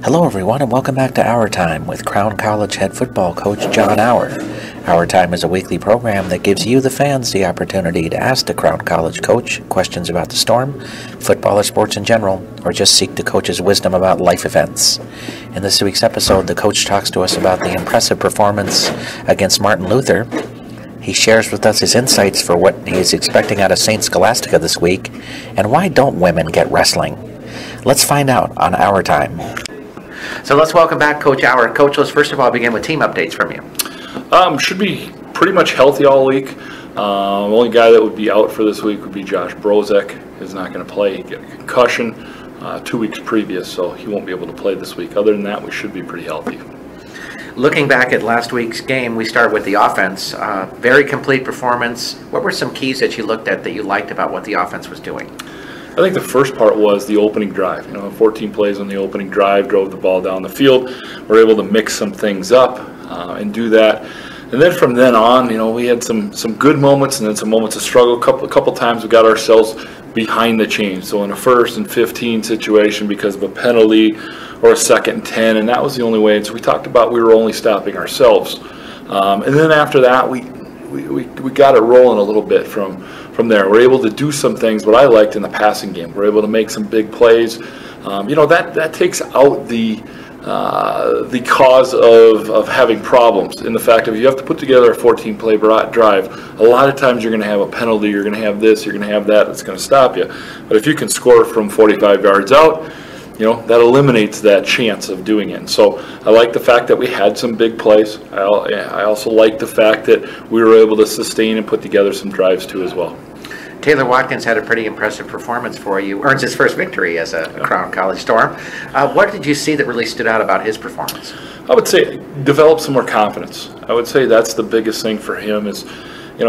Hello everyone and welcome back to Auer Time with Crown College head football coach John Auer. Auer Time is a weekly program that gives you, the fans, the opportunity to ask the Crown College coach questions about the Storm, football or sports in general, or just seek the coach's wisdom about life events. In this week's episode, the coach talks to us about the impressive performance against Martin Luther. He shares with us his insights for what he is expecting out of St. Scholastica this week, and why don't women get wrestling? Let's find out on Auer Time. So let's welcome back Coach Auer. Coach, let's first of all begin with team updates from you. Should be pretty much healthy all week. The only guy that would be out for this week would be Josh Brozek. He's not going to play. He got a concussion 2 weeks previous, so he won't be able to play this week. Other than that, we should be pretty healthy. Looking back at last week's game, we start with the offense. Very complete performance. What were some keys that you looked at that you liked about what the offense was doing? I think the first part was the opening drive. 14 plays on the opening drive, drove the ball down the field. We're able to mix some things up and do that. And then from then on, we had some good moments and then some moments of struggle. A couple times we got ourselves behind the chains. So in a 1st and 15 situation because of a penalty or a 2nd and 10, and that was the only way. And so we talked about we were only stopping ourselves. And then after that, we got it rolling a little bit from there. We're able to do some things, what I liked in the passing game. We're able to make some big plays. That takes out the cause of having problems in the fact of you have to put together a 14-play drive. A lot of times you're going to have a penalty, you're going to have this, you're going to have that that's going to stop you. But if you can score from 45 yards out, that eliminates that chance of doing it. And so I like the fact that we had some big plays. I also like the fact that we were able to sustain and put together some drives too as well. Taylor Watkins had a pretty impressive performance for you. Earns his first victory as a Crown College Storm. What did you see that really stood out about his performance? I would say develop some more confidence. I would say that's the biggest thing for him is,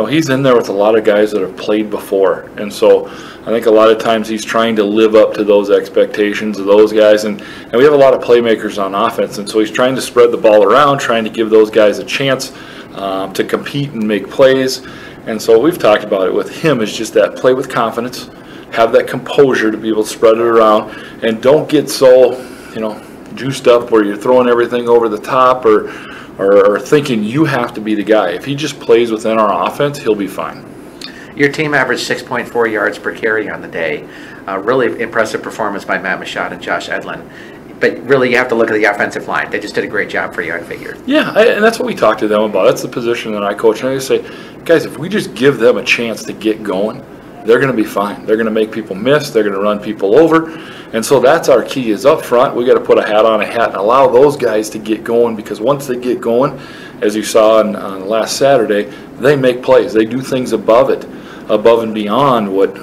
he's in there with a lot of guys that have played before. And so I think a lot of times he's trying to live up to those expectations of those guys. And we have a lot of playmakers on offense. And so he's trying to spread the ball around, trying to give those guys a chance to compete and make plays. And so we've talked about it with him is just that play with confidence, have that composure to be able to spread it around, and don't get so, juiced up where you're throwing everything over the top or thinking you have to be the guy. If he just plays within our offense, he'll be fine. Your team averaged 6.4 yards per carry on the day. Really impressive performance by Matt Machad and Josh Edlund. But really, you have to look at the offensive line. They just did a great job for you, I figured. Yeah, and that's what we talked to them about. That's the position that I coach. And I say, guys, if we just give them a chance to get going, they're going to be fine. They're going to make people miss. They're going to run people over. And so that's our key is up front. We got to put a hat on a hat and allow those guys to get going, because once they get going, as you saw on last Saturday, they make plays. They do things above and beyond what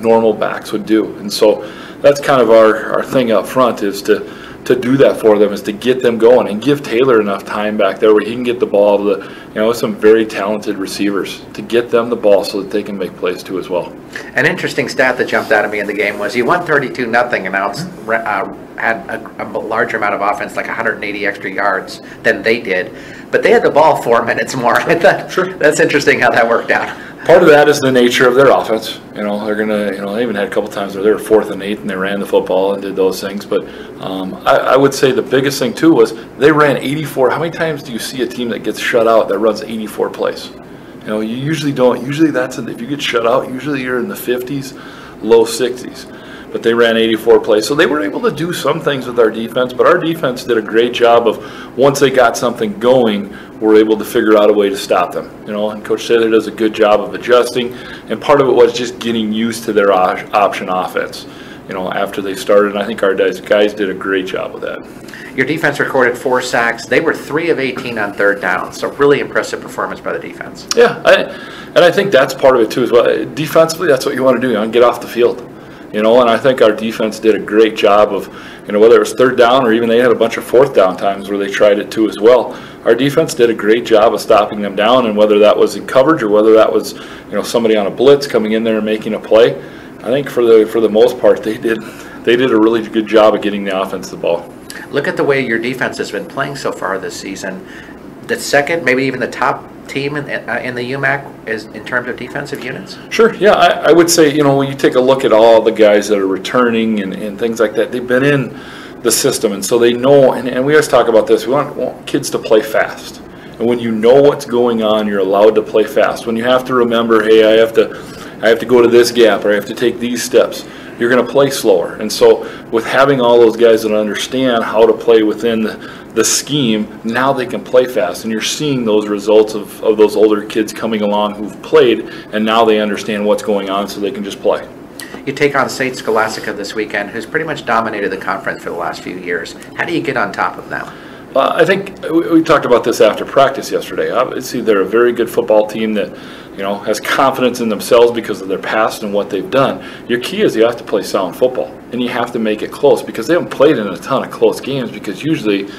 normal backs would do. And so that's kind of our thing up front is to do that for them, is to get them going and give Taylor enough time back there where he can get the ball to some very talented receivers to get them the ball so that they can make plays too as well. An interesting stat that jumped out at me in the game was you won 32-0 and had a larger amount of offense, like 180 extra yards than they did, but they had the ball 4 minutes more. I thought, sure. That's interesting how that worked out. Part of that is the nature of their offense. They're gonna, they even had a couple times where they were 4th and 8 and they ran the football and did those things. But I would say the biggest thing too was they ran 84. How many times do you see a team that gets shut out that runs 84 plays? You usually don't. Usually if you get shut out, usually you're in the 50s, low 60s. But they ran 84 plays. So they were able to do some things with our defense, but our defense did a great job of, once they got something going, we're able to figure out a way to stop them. And Coach Taylor does a good job of adjusting, and part of it was just getting used to their option offense, after they started. And I think our guys did a great job with that. Your defense recorded 4 sacks. They were 3 of 18 on 3rd down, so really impressive performance by the defense. Yeah, and I think that's part of it too as well. Defensively, that's what you want to do. You want to get off the field. And I think our defense did a great job of, whether it was 3rd down or even they had a bunch of 4th down times where they tried it too as well. Our defense did a great job of stopping them down, and whether that was in coverage or whether that was, somebody on a blitz coming in there and making a play, I think for the most part they did a really good job of getting the offense the ball. Look at the way your defense has been playing so far this season. The second, maybe even the top team in the UMAC is in terms of defensive units? Sure, yeah. I would say, when you take a look at all the guys that are returning and things like that, they've been in the system, and so they know, and we always talk about this, we want kids to play fast. And when you know what's going on, you're allowed to play fast. When you have to remember, hey, I have to go to this gap, or I have to take these steps, you're going to play slower. And so with having all those guys that understand how to play within the scheme, now they can play fast. And you're seeing those results of those older kids coming along who've played, and now they understand what's going on so they can just play. You take on St. Scholastica this weekend, who's pretty much dominated the conference for the last few years. How do you get on top of them? I think we talked about this after practice yesterday. Obviously, they're a very good football team that, has confidence in themselves because of their past and what they've done. Your key is you have to play sound football, and you have to make it close, because they haven't played in a ton of close games, because usually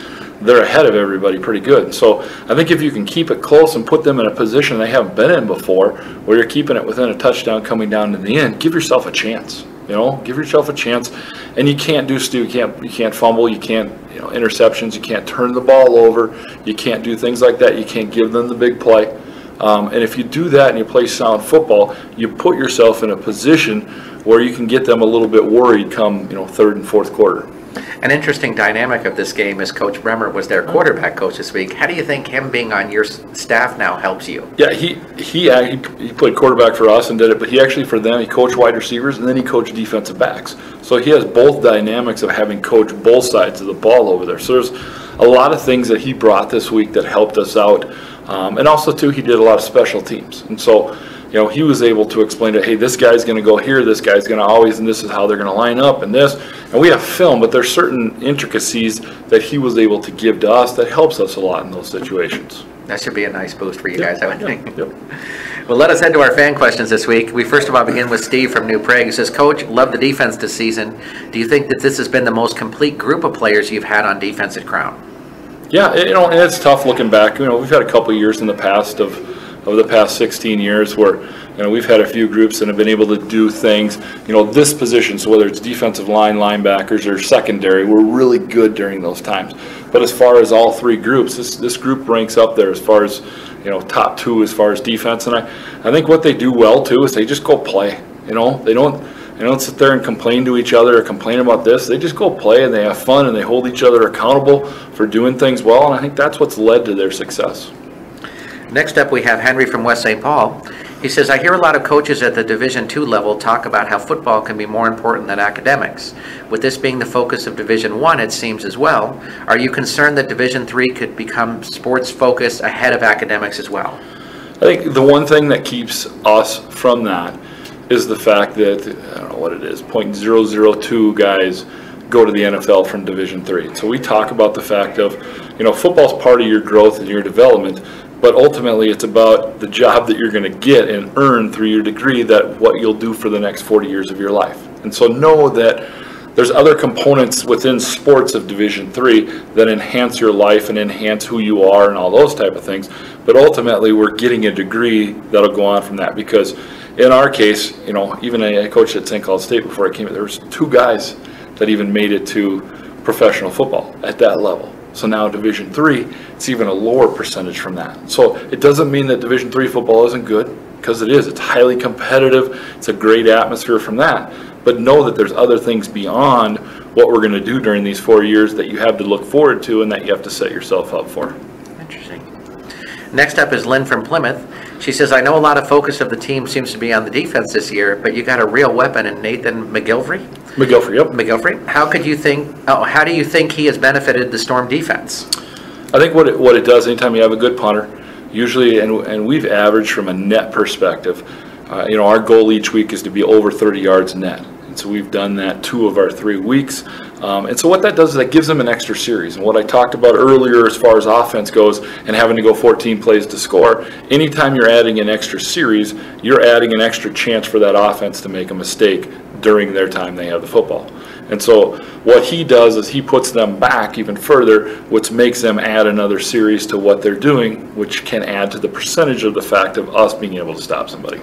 they're ahead of everybody pretty good. So I think if you can keep it close and put them in a position they haven't been in before, where you're keeping it within a touchdown coming down to the end, give yourself a chance. Give yourself a chance. And you can't do Stu. You can't fumble. You can't, interceptions. You can't turn the ball over. You can't do things like that. You can't give them the big play. And if you do that and you play sound football, you put yourself in a position where you can get them a little bit worried come, third and fourth quarter. An interesting dynamic of this game is Coach Bremer was their quarterback coach this week. How do you think him being on your staff now helps you? Yeah, he played quarterback for us and did it, but he actually, for them, he coached wide receivers and then he coached defensive backs. So he has both dynamics of having coached both sides of the ball over there. So there's a lot of things that he brought this week that helped us out. And also, too, he did a lot of special teams. And so, he was able to explain to, hey, this guy's going to go here, this guy's going to always, and this is how they're going to line up, and this. And we have film, but there's certain intricacies that he was able to give to us that helps us a lot in those situations. That should be a nice boost for you guys, I would think. Yep. Well, let us head to our fan questions this week. We first of all begin with Steve from New Prague. He says, Coach, love the defense this season. Do you think that this has been the most complete group of players you've had on defense at Crown? Yeah, and it's tough looking back. We've had a couple of years in the past of the past 16 years where we've had a few groups that have been able to do things. This position, so whether it's defensive line, linebackers, or secondary, we're really good during those times. But as far as all three groups, this group ranks up there as far as top two as far as defense. And I think what they do well too is they just go play. They don't sit there and complain to each other or complain about this. They just go play and they have fun and they hold each other accountable for doing things well. And I think that's what's led to their success. Next up, we have Henry from West St. Paul. He says, I hear a lot of coaches at the Division II level talk about how football can be more important than academics. With this being the focus of Division I, it seems as well. Are you concerned that Division III could become sports focused ahead of academics as well? I think the one thing that keeps us from that is the fact that, I don't know what it is, 0.002 guys go to the NFL from Division III. So we talk about the fact of, football's part of your growth and your development, but ultimately it's about the job that you're going to get and earn through your degree, that what you'll do for the next 40 years of your life. And so know that there's other components within sports of Division III that enhance your life and enhance who you are and all those type of things. But ultimately we're getting a degree that'll go on from that, because in our case, even I coached at St. Cloud State before I came, there was 2 guys that even made it to professional football at that level. So now Division III, it's even a lower percentage from that. So it doesn't mean that Division III football isn't good, because it is. It's highly competitive. It's a great atmosphere from that. But know that there's other things beyond what we're going to do during these 4 years that you have to look forward to and that you have to set yourself up for. Interesting. Next up is Lynn from Plymouth. She says, I know a lot of focus of the team seems to be on the defense this year, but you got a real weapon in Nathan McGilvery? McGilvery, yep. McGilvery. How do you think he has benefited the Storm defense? I think what it does, anytime you have a good punter, usually, and we've averaged from a net perspective, our goal each week is to be over 30 yards net. And so we've done that 2 of our 3 weeks. And so what that does is that gives them an extra series. And what I talked about earlier as far as offense goes and having to go 14 plays to score, anytime you're adding an extra series, you're adding an extra chance for that offense to make a mistake during their time they have the football. And so what he does is he puts them back even further, which makes them add another series to what they're doing, which can add to the percentage of the fact of us being able to stop somebody.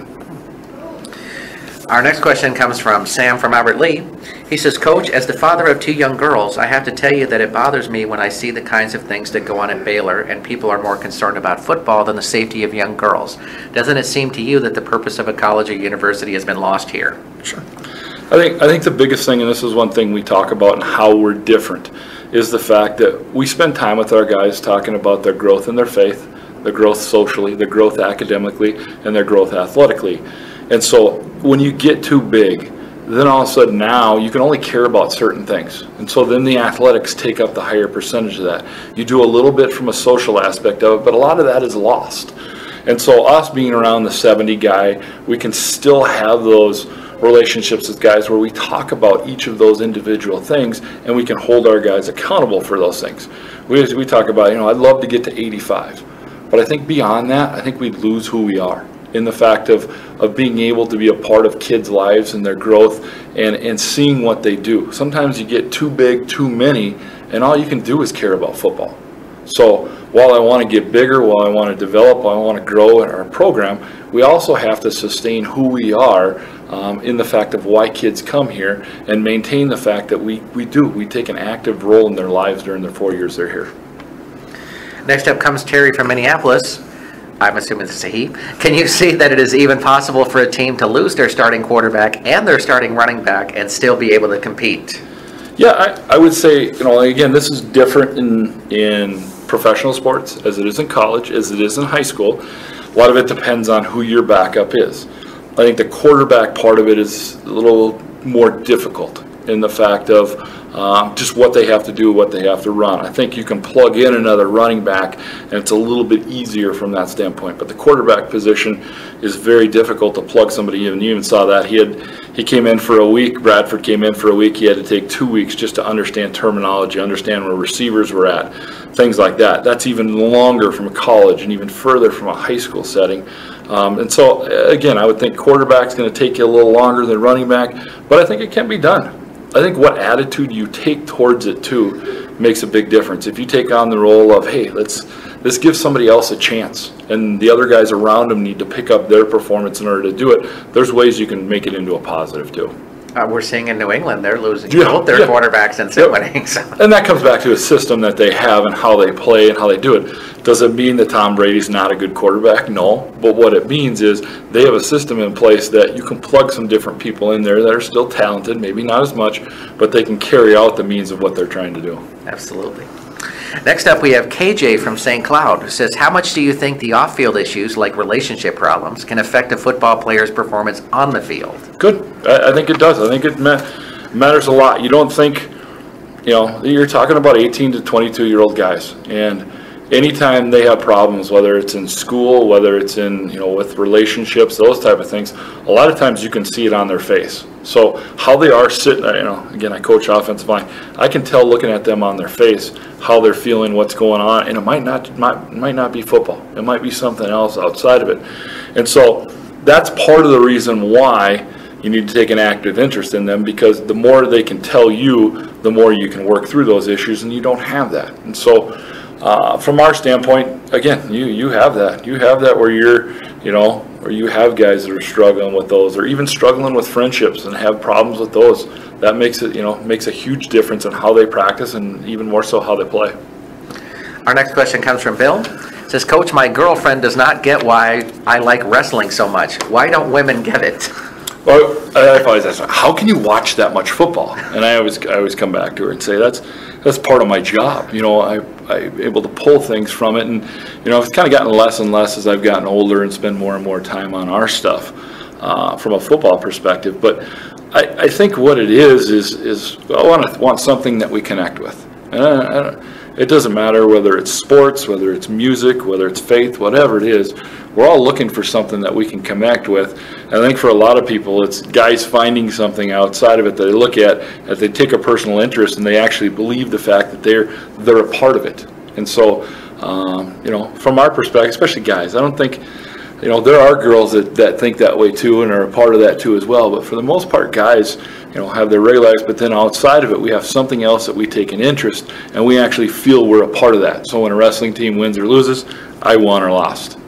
Our next question comes from Sam from Albert Lee. He says, Coach, as the father of 2 young girls, I have to tell you that it bothers me when I see the kinds of things that go on at Baylor and people are more concerned about football than the safety of young girls. Doesn't it seem to you that the purpose of a college or university has been lost here? Sure. I think the biggest thing, and this is one thing we talk about and how we're different, is the fact that we spend time with our guys talking about their growth in their faith, their growth socially, their growth academically, and their growth athletically. And so when you get too big, then all of a sudden now you can only care about certain things. And so then the athletics take up the higher percentage of that. You do a little bit from a social aspect of it, but a lot of that is lost. And so us being around the 70 guy, we can still have those relationships with guys where we talk about each of those individual things, and we can hold our guys accountable for those things. We talk about, I'd love to get to 85. But I think beyond that, I think we'd lose who we are in the fact of being able to be a part of kids' lives and their growth and seeing what they do. Sometimes you get too big, too many, and all you can do is care about football. So while I want to get bigger, while I want to develop, while I want to grow in our program, we also have to sustain who we are in the fact of why kids come here and maintain the fact that we take an active role in their lives during the 4 years they're here. Next up comes Terry from Minneapolis. I'm assuming it's a he. Can you see that it is even possible for a team to lose their starting quarterback and their starting running back and still be able to compete? Yeah, I would say, again, this is different in professional sports as it is in college, as it is in high school. A lot of it depends on who your backup is. I think the quarterback part of it is a little more difficult in the fact of just what they have to do, what they have to run. I think you can plug in another running back, and it's a little bit easier from that standpoint. But the quarterback position is very difficult to plug somebody in. You even saw that. He came in for a week. Bradford came in for a week. He had to take 2 weeks just to understand terminology, understand where receivers were at, things like that. That's even longer from a college and even further from a high school setting. And so, again, I would think quarterback's going to take you a little longer than running back, but I think it can be done. I think what attitude you take towards it, too, makes a big difference. If you take on the role of, hey, let's give somebody else a chance, and the other guys around them need to pick up their performance in order to do it, there's ways you can make it into a positive, too. We're seeing in New England, they're losing both their quarterbacks and winning. So. And that comes back to a system that they have and how they play and how they do it. Does it mean that Tom Brady's not a good quarterback? No. But what it means is they have a system in place that you can plug some different people in there that are still talented, maybe not as much, but they can carry out the means of what they're trying to do. Absolutely. Next up, we have KJ from St. Cloud, who says, how much do you think the off-field issues, like relationship problems, can affect a football player's performance on the field? Good. I think it does. I think it matters a lot. You don't think, you're talking about 18 to 22-year-old guys, and anytime they have problems, whether it's in school, whether it's in, with relationships, those type of things, a lot of times you can see it on their face. So how they are sitting, again, I coach offensive line. I can tell looking at them on their face how they're feeling, what's going on, and it might not be football. It might be something else outside of it. And so that's part of the reason why you need to take an active interest in them, because the more they can tell you, the more you can work through those issues, and you don't have that. And so from our standpoint, again, you have that. You have that where or you have guys that are struggling with those, or even struggling with friendships and have problems with those. That makes a huge difference in how they practice and even more so how they play. Our next question comes from Bill. It says, Coach, my girlfriend does not get why I like wrestling so much. Why don't women get it? Well, I've always asked, how can you watch that much football? And I always come back to her and say, that's part of my job. I'm able to pull things from it, and it's kind of gotten less and less as I've gotten older and spend more and more time on our stuff from a football perspective. But I think what it is I want something that we connect with. It doesn't matter whether it's sports, whether it's music, whether it's faith, whatever it is. We're all looking for something that we can connect with. And I think for a lot of people, it's guys finding something outside of it that they look at, that they take a personal interest, and they actually believe the fact that they're a part of it. And so, from our perspective, especially guys, I don't think, there are girls that think that way too and are a part of that too as well. But for the most part, guys, have their regular lives, but then outside of it, we have something else that we take an interest, and we actually feel we're a part of that. So when a wrestling team wins or loses, I won or lost.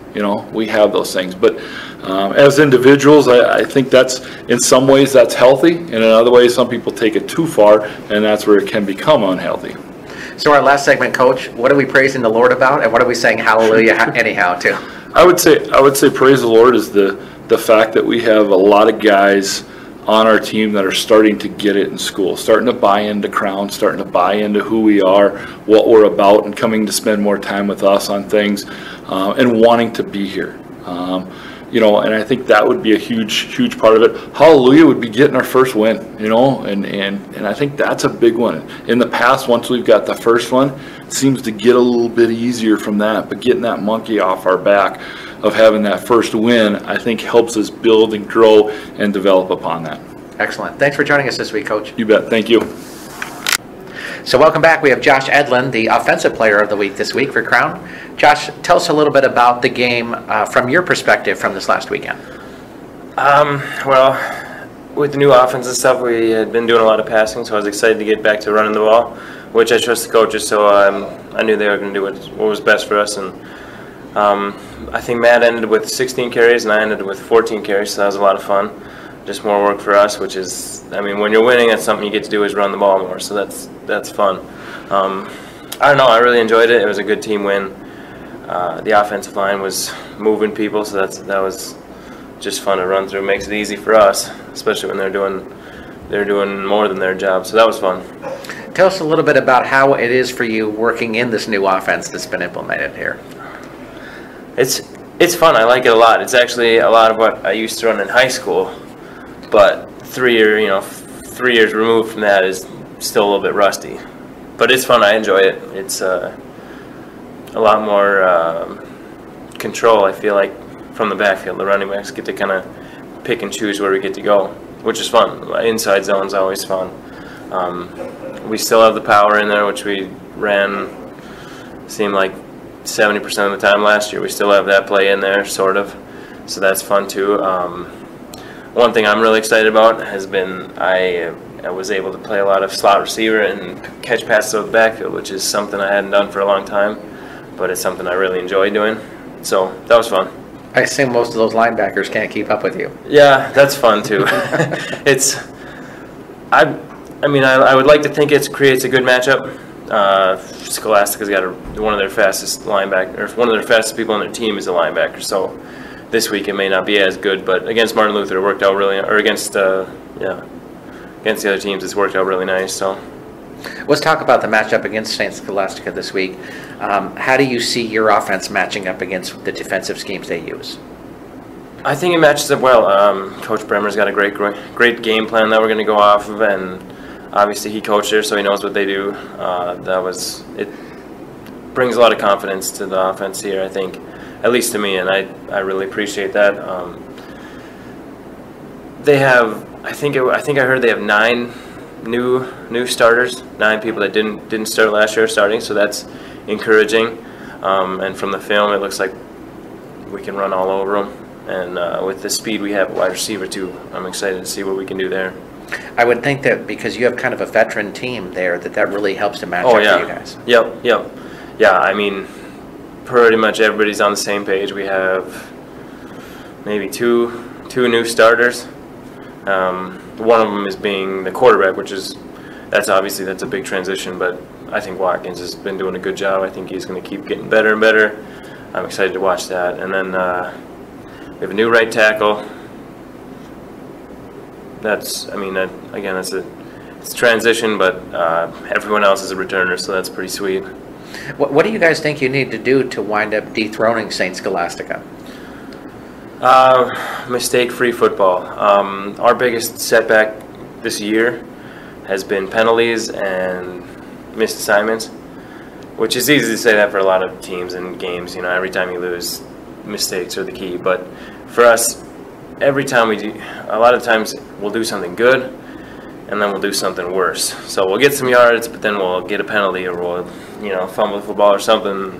We have those things. But as individuals, I think that's, in some ways, that's healthy, and in other ways, some people take it too far, and that's where it can become unhealthy. So our last segment, Coach, what are we praising the Lord about, and what are we saying hallelujah anyhow to? I would say praise the Lord is the fact that we have a lot of guys on our team that are starting to get it in school, starting to buy into Crown, starting to buy into who we are, what we're about, and coming to spend more time with us on things, and wanting to be here. And I think that would be a huge part of it. Hallelujah would be getting our first win, and I think that's a big one. In the past, once we've got the first one, it seems to get a little bit easier from that, but getting that monkey off our back of having that first win, I think helps us build and grow and develop upon that. Excellent. Thanks for joining us this week, Coach. You bet. Thank you. So welcome back. We have Josh Edlund, the Offensive Player of the Week this week for Crown. Josh, tell us a little bit about the game from your perspective from this last weekend. Well, with the new offense and stuff, we had been doing a lot of passing, so I was excited to get back to running the ball, which I trust the coaches, so I knew they were going to do what was best for us. And I think Matt ended with 16 carries, and I ended with 14 carries, so that was a lot of fun. Just more work for us, which is, when you're winning, that's something you get to do is run the ball more, so that's fun. I don't know, I really enjoyed it. It was a good team win. The offensive line was moving people, so that was just fun to run through. It makes it easy for us, especially when they're doing more than their job, so that was fun. Tell us a little bit about how it is for you working in this new offense that's been implemented here. It's fun. I like it a lot. It's actually a lot of what I used to run in high school, but 3 years removed from that is still a little bit rusty. But it's fun. I enjoy it. It's a lot more control, I feel like, from the backfield. The running backs get to kind of pick and choose where we get to go, which is fun. Inside zone's always fun. We still have the power in there, which we ran, seemed like 70% of the time last year. We still have that play in there, sort of. So that's fun too. One thing I'm really excited about has been I was able to play a lot of slot receiver and catch passes out of the backfield, which is something I hadn't done for a long time, but it's something I really enjoy doing. So that was fun. I assume most of those linebackers can't keep up with you. Yeah, that's fun too. I would like to think it creates a good matchup. Scholastica's got one of their fastest linebackers, or one of their fastest people on their team is a linebacker. So this week it may not be as good, but against Martin Luther it worked out really, or against the other teams it's worked out really nice. So let's talk about the matchup against St. Scholastica this week. How do you see your offense matching up against the defensive schemes they use? I think it matches up well. Coach Bremer's got a great game plan that we're going to go off of, and obviously he coached there, so he knows what they do. It brings a lot of confidence to the offense here, I think, at least to me, and I really appreciate that. They have, I think I heard they have 9 new starters, 9 people that didn't start last year starting, so that's encouraging. And from the film, it looks like we can run all over them. And with the speed we have at wide receiver too, I'm excited to see what we can do there. I would think that because you have kind of a veteran team there, that really helps to match up for you guys. Yep. Yeah, pretty much everybody's on the same page. We have maybe two new starters. One of them is being the quarterback, that's a big transition, but I think Watkins has been doing a good job. I think he's going to keep getting better and better. I'm excited to watch that. And then we have a new right tackle. It's a transition, but everyone else is a returner, so that's pretty sweet. What do you guys think you need to do to wind up dethroning St. Scholastica? Mistake-free football. Our biggest setback this year has been penalties and missed assignments, which is easy to say that for a lot of teams and games. Every time you lose, mistakes are the key. But for us, every time we do, a lot of times we'll do something good, and then we'll do something worse. So we'll get some yards, but then we'll get a penalty, or we'll, fumble the football or something,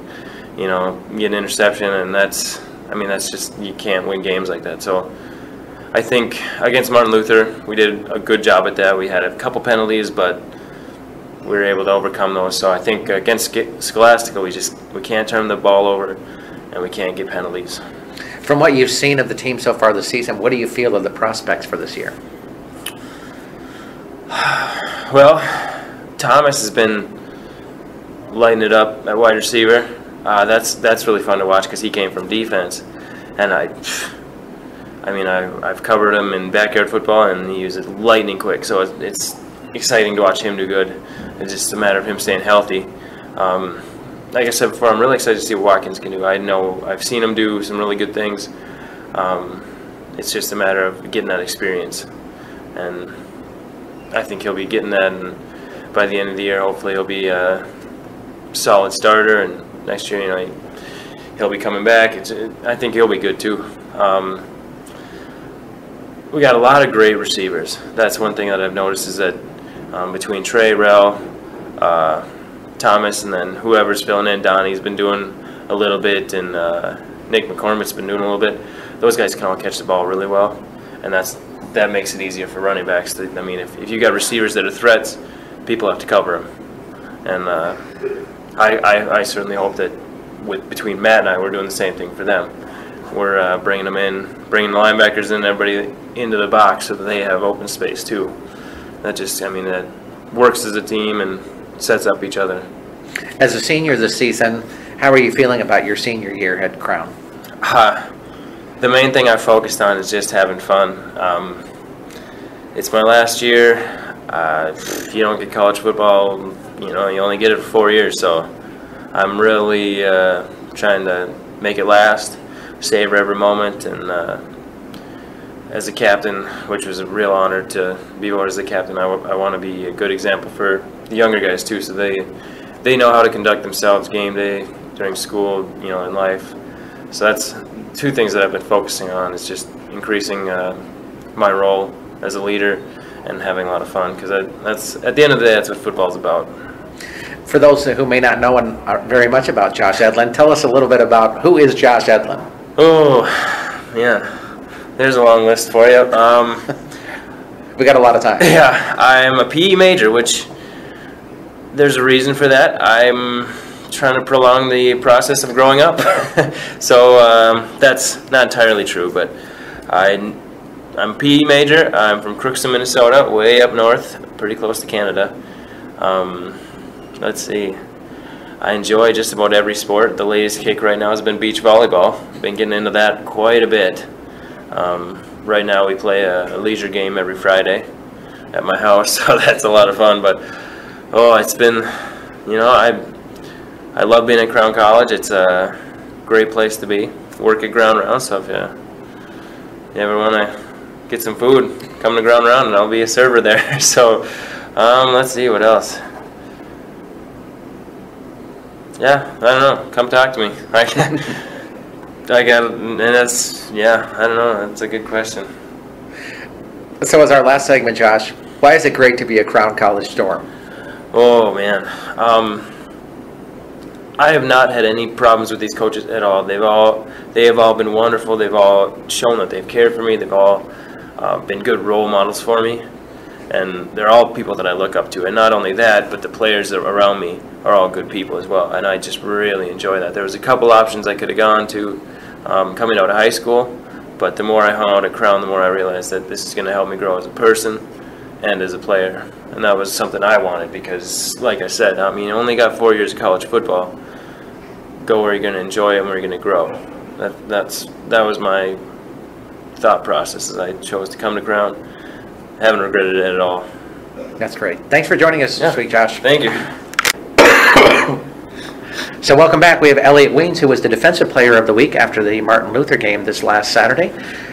get an interception, and that's just, you can't win games like that. So I think against Martin Luther, we did a good job at that. We had a couple penalties, but we were able to overcome those. So I think against Scholastica, we can't turn the ball over, and we can't get penalties. From what you've seen of the team so far this season, what do you feel of the prospects for this year? Well, Thomas has been lighting it up at wide receiver. That's really fun to watch because he came from defense, and I mean, I've covered him in backyard football, and he was lightning quick. So it's exciting to watch him do good. It's just a matter of him staying healthy. Like I said before, I'm really excited to see what Watkins can do. I know I've seen him do some really good things. It's just a matter of getting that experience, and I think he'll be getting that. And by the end of the year, hopefully, he'll be a solid starter. And next year, he'll be coming back. I think he'll be good too. We got a lot of great receivers. That's one thing that I've noticed is that between Trey, Rel, Thomas, and then whoever's filling in, Donnie's been doing a little bit, and Nick McCormick's been doing a little bit. Those guys can all catch the ball really well, and that makes it easier for running backs. I mean, if you got receivers that are threats, people have to cover them. And I certainly hope that between Matt and I, we're doing the same thing for them. We're bringing them in, bringing the linebackers and everybody into the box so that they have open space too. That works as a team and sets up each other. As a senior this season, how are you feeling about your senior year at Crown? The main thing I focused on is just having fun. It's my last year. If you don't get college football, you only get it for 4 years. So I'm really trying to make it last, savor every moment, and as a captain, which was a real honor to be voted as a captain, I want to be a good example for the younger guys too, so they know how to conduct themselves game day, during school, in life. So that's two things that I've been focusing on, is just increasing my role as a leader and having a lot of fun, because that's at the end of the day, that's what football's about. For those who may not know very much about Josh Edlund, tell us a little bit about who is Josh Edlund. Oh, yeah. There's a long list for you. We got a lot of time. Yeah, I'm a PE major, which there's a reason for that. I'm trying to prolong the process of growing up. So that's not entirely true, but I'm a PE major. I'm from Crookston, Minnesota, way up north, pretty close to Canada. Let's see. I enjoy just about every sport. The latest kick right now has been beach volleyball. Been getting into that quite a bit. Right now we play a leisure game every Friday at my house, so that's a lot of fun. But it's been, I love being at Crown College. It's a great place to be. Work at Ground Round, so if you ever want to get some food, come to Ground Round and I'll be a server there. So let's see, what else? Yeah, I don't know. Come talk to me. I don't know. That's a good question. So as our last segment, Josh, why is it great to be a Crown College Storm? Oh, man. I have not had any problems with these coaches at all. They have all been wonderful. They've all shown that they've cared for me. They've all been good role models for me. And they're all people that I look up to. And not only that, but the players that are around me are all good people as well. And I just really enjoy that. There was a couple options I could have gone to coming out of high school, but the more I hung out at Crown, the more I realized that this is going to help me grow as a person and as a player. And that was something I wanted because, like I said, I only got 4 years of college football. Go where you're going to enjoy it and where you're going to grow. That was my thought process as I chose to come to Crown. Haven't regretted it at all. That's great. Thanks for joining us this week, Josh. Thank you. So welcome back. We have Elliot Wiens, who was the Defensive Player of the Week after the Martin Luther game this last Saturday.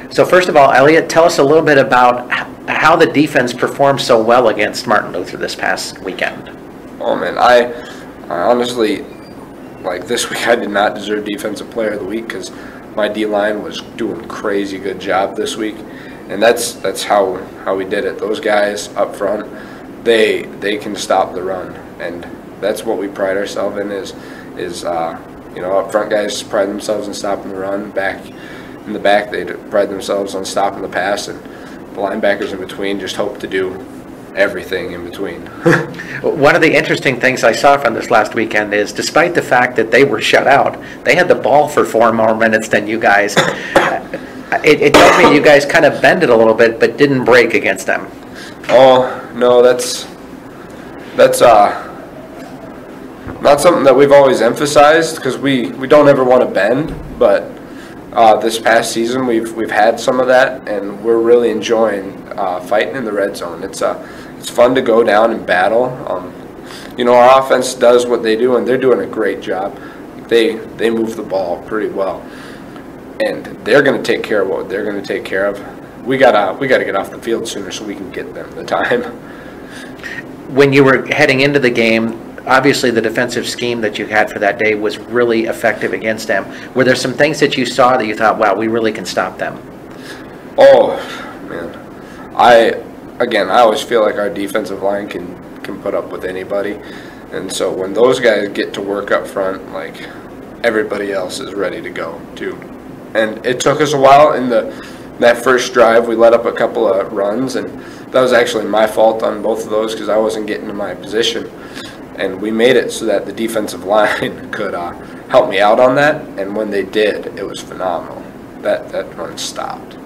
So first of all, Elliot, tell us a little bit about how the defense performed so well against Martin Luther this past weekend. Oh, man, I honestly, this week I did not deserve Defensive Player of the Week because my D-line was doing a crazy good job this week. And that's how we did it. Those guys up front, they can stop the run, and that's what we pride ourselves in. Is up front guys pride themselves in stopping the run. Back in the back, they pride themselves on stopping the pass, and the linebackers in between just hope to do everything in between. One of the interesting things I saw from this last weekend is, despite the fact that they were shut out, they had the ball for 4 more minutes than you guys. It tells me you guys kind of bended a little bit, but didn't break against them. Oh no, that's not something that we've always emphasized because we don't ever want to bend, but This past season, we've had some of that, and we're really enjoying fighting in the red zone. It's fun to go down and battle. Our offense does what they do, and they're doing a great job. They move the ball pretty well, and they're going to take care of what they're going to take care of. We gotta get off the field sooner so we can get them the time. When you were heading into the game, obviously the defensive scheme that you had for that day was really effective against them. Were there some things that you saw that you thought, wow, we really can stop them? Oh, man. I always feel like our defensive line can put up with anybody. And so when those guys get to work up front, like, everybody else is ready to go, too. And it took us a while. In that first drive, we let up a couple of runs, and that was actually my fault on both of those because I wasn't getting to my position. And we made it so that the defensive line could help me out on that. And when they did, it was phenomenal. That run stopped.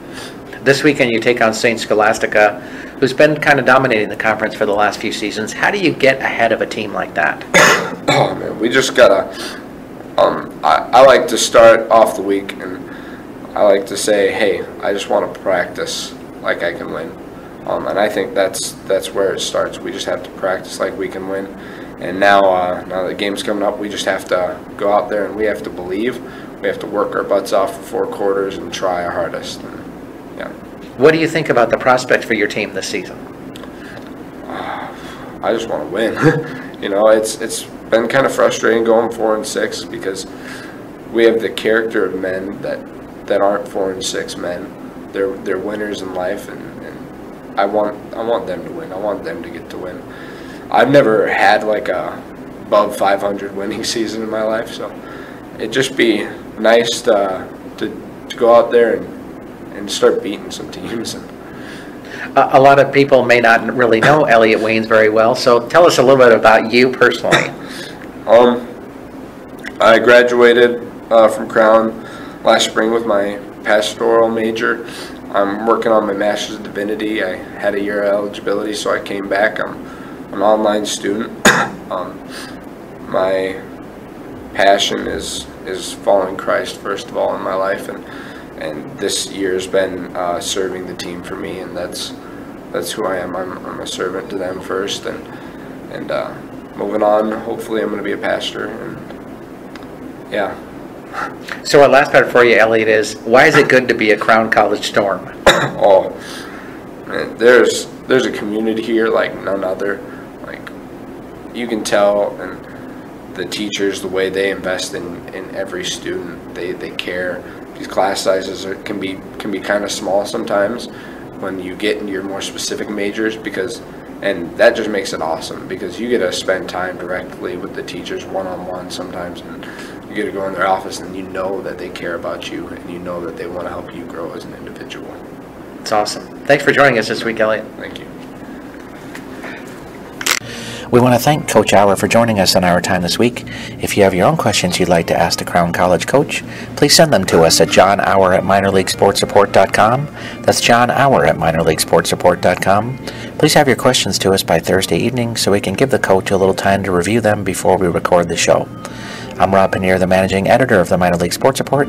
This weekend you take on St. Scholastica, who's been kind of dominating the conference for the last few seasons. How do you get ahead of a team like that? Oh, man, we just gotta I like to start off the week, and I like to say, hey, I just want to practice like I can win. And I think that's where it starts. We just have to practice like we can win. And now the game's coming up, we just have to go out there and we have to believe. We have to work our butts off for 4 quarters and try our hardest. And, yeah. What do you think about the prospects for your team this season? I just want to win. It's been kind of frustrating going 4-6 because we have the character of men that aren't 4-6 men. They're winners in life, and I want them to win. I want them to get to win. I've never had like a above 500 winning season in my life, so it'd just be nice to go out there and start beating some teams. A lot of people may not really know Elliot Wiens very well, so tell us a little bit about you personally. I graduated from Crown last spring with my pastoral major. I'm working on my Master's of Divinity. I had a year of eligibility, so I came back. I'm an online student. My passion is following Christ first of all in my life, and this year's been serving the team for me, and that's who I am. I'm a servant to them first, and moving on. Hopefully, I'm going to be a pastor, and yeah. So our last part for you, Elliot, is why is it good to be a Crown College Storm? Oh, man, there's a community here like none other. Like, you can tell, and the teachers, the way they invest in every student, they care. These class sizes can be kind of small sometimes when you get into your more specific majors, and that just makes it awesome because you get to spend time directly with the teachers one-on-one sometimes, and you get to go in their office and you know that they care about you and you know that they want to help you grow as an individual. It's awesome. Thanks for joining us this week, Elliot. Thank you. We want to thank Coach Auer for joining us on Our Time this week. If you have your own questions you'd like to ask the Crown College coach, please send them to us at johnauer@minorleaguesportsreport.com. That's John Auer at minorleaguesportsreport.com. Please have your questions to us by Thursday evening so we can give the coach a little time to review them before we record the show. I'm Rob Pannier, the managing editor of the Minor League Sports Report.